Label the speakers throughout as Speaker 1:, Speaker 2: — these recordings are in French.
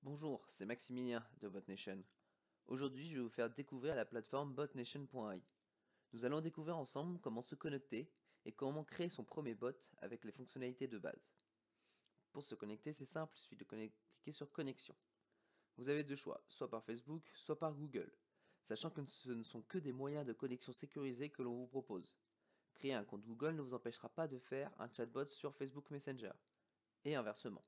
Speaker 1: Bonjour, c'est Maximilien de BotNation. Aujourd'hui, je vais vous faire découvrir la plateforme botnation.ai. Nous allons découvrir ensemble comment se connecter et comment créer son premier bot avec les fonctionnalités de base. Pour se connecter, c'est simple, il suffit de cliquer sur Connexion. Vous avez deux choix, soit par Facebook, soit par Google, sachant que ce ne sont que des moyens de connexion sécurisés que l'on vous propose. Créer un compte Google ne vous empêchera pas de faire un chatbot sur Facebook Messenger, et inversement.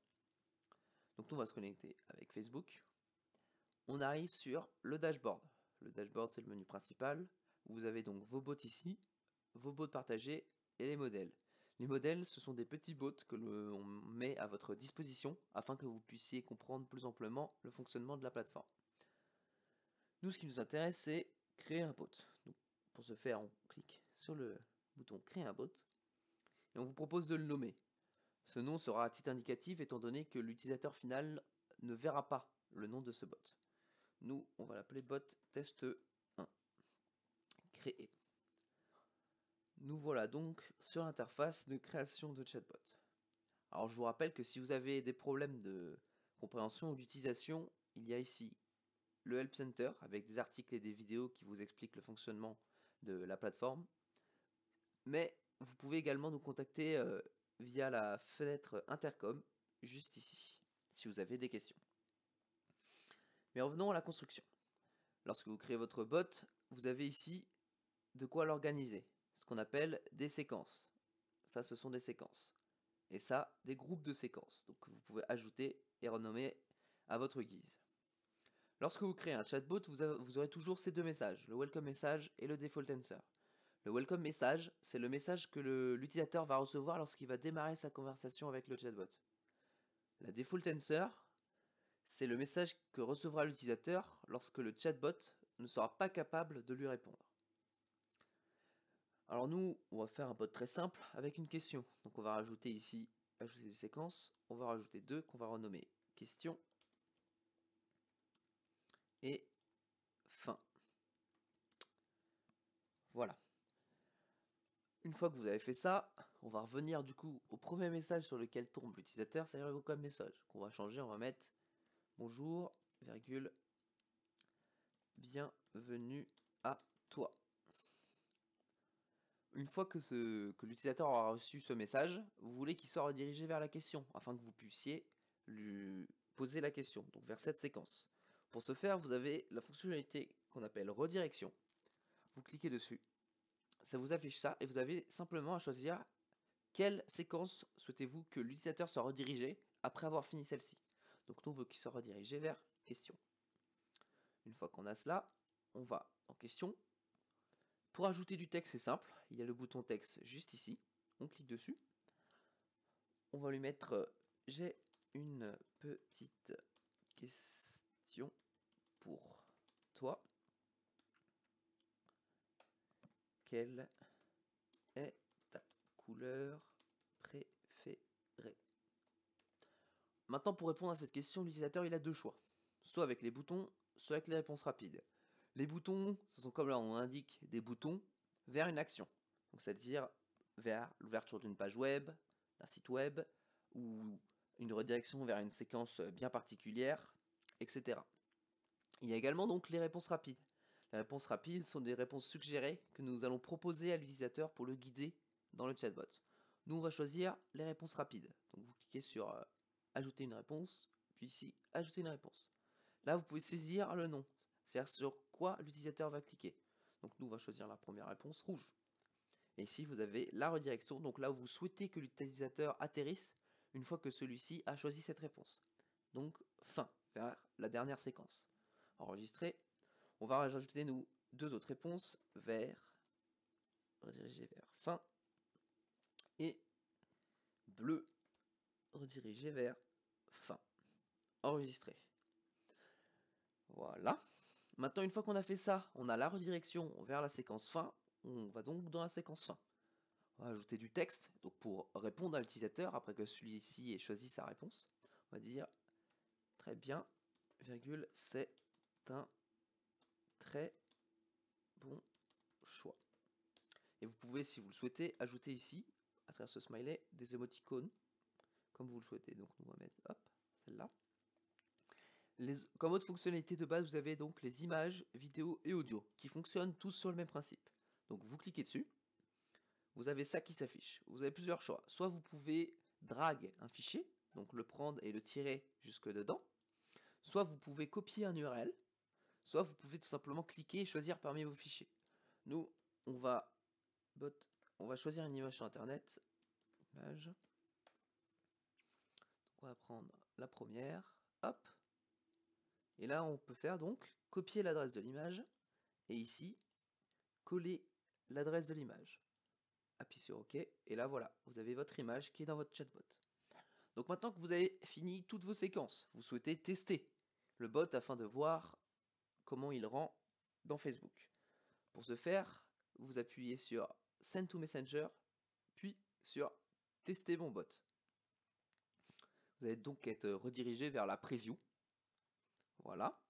Speaker 1: Donc nous, on va se connecter avec Facebook. On arrive sur le dashboard. Le dashboard, c'est le menu principal. Vous avez donc vos bots ici, vos bots partagés et les modèles. Les modèles, ce sont des petits bots que l'on met à votre disposition afin que vous puissiez comprendre plus amplement le fonctionnement de la plateforme. Nous, ce qui nous intéresse, c'est créer un bot. Donc, pour ce faire, on clique sur le bouton Créer un bot et on vous propose de le nommer. Ce nom sera à titre indicatif étant donné que l'utilisateur final ne verra pas le nom de ce bot. Nous, on va l'appeler bot test 1. Créer. Nous voilà donc sur l'interface de création de chatbot. Alors je vous rappelle que si vous avez des problèmes de compréhension ou d'utilisation, il y a ici le Help Center avec des articles et des vidéos qui vous expliquent le fonctionnement de la plateforme. Mais vous pouvez également nous contacter via la fenêtre intercom juste ici, si vous avez des questions. Mais revenons à la construction. Lorsque vous créez votre bot, vous avez ici de quoi l'organiser, ce qu'on appelle des séquences. Ça, ce sont des séquences. Et ça, des groupes de séquences. Donc vous pouvez ajouter et renommer à votre guise. Lorsque vous créez un chatbot, vous aurez toujours ces deux messages, le welcome message et le default answer. Le welcome message, c'est le message que l'utilisateur va recevoir lorsqu'il va démarrer sa conversation avec le chatbot. La default answer, c'est le message que recevra l'utilisateur lorsque le chatbot ne sera pas capable de lui répondre. Alors nous, on va faire un bot très simple avec une question. Donc on va rajouter ici, ajouter des séquences. On va rajouter deux qu'on va renommer question et fin. Voilà. Une fois que vous avez fait ça, on va revenir du coup au premier message sur lequel tombe l'utilisateur, c'est-à-dire le welcome message. Qu'on va changer, on va mettre bonjour, virgule, bienvenue à toi. Une fois que l'utilisateur aura reçu ce message, vous voulez qu'il soit redirigé vers la question, afin que vous puissiez lui poser la question, donc vers cette séquence. Pour ce faire, vous avez la fonctionnalité qu'on appelle redirection. Vous cliquez dessus, ça vous affiche ça, et vous avez simplement à choisir quelle séquence souhaitez-vous que l'utilisateur soit redirigé après avoir fini celle-ci. Donc nous, on veut qu'il soit redirigé vers question. Une fois qu'on a cela, on va en question. Pour ajouter du texte, c'est simple, il y a le bouton texte juste ici, on clique dessus. On va lui mettre j'ai une petite question pour toi. Quelle est ta couleur préférée? Maintenant, pour répondre à cette question, l'utilisateur il a deux choix. Soit avec les boutons, soit avec les réponses rapides. Les boutons, ce sont comme là on indique des boutons vers une action. Donc c'est-à-dire vers l'ouverture d'une page web, d'un site web, ou une redirection vers une séquence bien particulière, etc. Il y a également donc les réponses rapides. Les réponses rapides sont des réponses suggérées que nous allons proposer à l'utilisateur pour le guider dans le chatbot. Nous, on va choisir les réponses rapides. Donc vous cliquez sur ajouter une réponse, puis ici, ajouter une réponse. Là, vous pouvez saisir le nom, c'est-à-dire sur quoi l'utilisateur va cliquer. Donc nous, on va choisir la première réponse, rouge. Et ici, vous avez la redirection, donc là où vous souhaitez que l'utilisateur atterrisse une fois que celui-ci a choisi cette réponse. Donc, fin, vers la dernière séquence. Enregistrer. On va rajouter, nous, deux autres réponses, vers, rediriger vers fin, et bleu, rediriger vers fin. Enregistrer. Voilà. Maintenant, une fois qu'on a fait ça, on a la redirection vers la séquence fin. On va donc dans la séquence fin. On va ajouter du texte, donc pour répondre à l'utilisateur, après que celui-ci ait choisi sa réponse. On va dire, très bien, virgule, c'est un très bon choix. Et vous pouvez, si vous le souhaitez, ajouter ici, à travers ce smiley, des émoticônes, comme vous le souhaitez. Donc on va mettre, hop, celle-là. Comme autre fonctionnalité de base, vous avez donc les images, vidéos et audio qui fonctionnent tous sur le même principe. Donc vous cliquez dessus, vous avez ça qui s'affiche. Vous avez plusieurs choix. Soit vous pouvez drag un fichier, donc le prendre et le tirer jusque dedans. Soit vous pouvez copier un URL. Soit vous pouvez tout simplement cliquer et choisir parmi vos fichiers. Nous, on va choisir une image sur internet. Image. Donc on va prendre la première. Hop. Et là, on peut faire donc copier l'adresse de l'image. Et ici, coller l'adresse de l'image. Appuyez sur OK. Et là, voilà, vous avez votre image qui est dans votre chatbot. Donc maintenant que vous avez fini toutes vos séquences, vous souhaitez tester le bot afin de voir comment il rend dans Facebook. Pour ce faire, vous appuyez sur Send to Messenger, puis sur Tester mon bot. Vous allez donc être redirigé vers la preview. Voilà.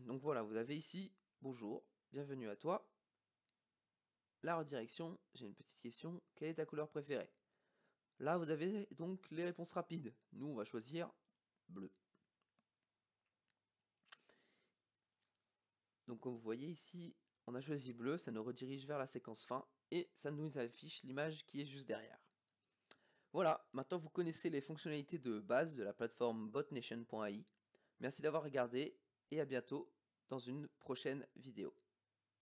Speaker 1: Donc voilà, vous avez ici, bonjour, bienvenue à toi. La redirection, j'ai une petite question, quelle est ta couleur préférée? Là, vous avez donc les réponses rapides. Nous, on va choisir bleu. Donc comme vous voyez ici, on a choisi bleu, ça nous redirige vers la séquence fin et ça nous affiche l'image qui est juste derrière. Voilà, maintenant vous connaissez les fonctionnalités de base de la plateforme botnation.ai. Merci d'avoir regardé et à bientôt dans une prochaine vidéo.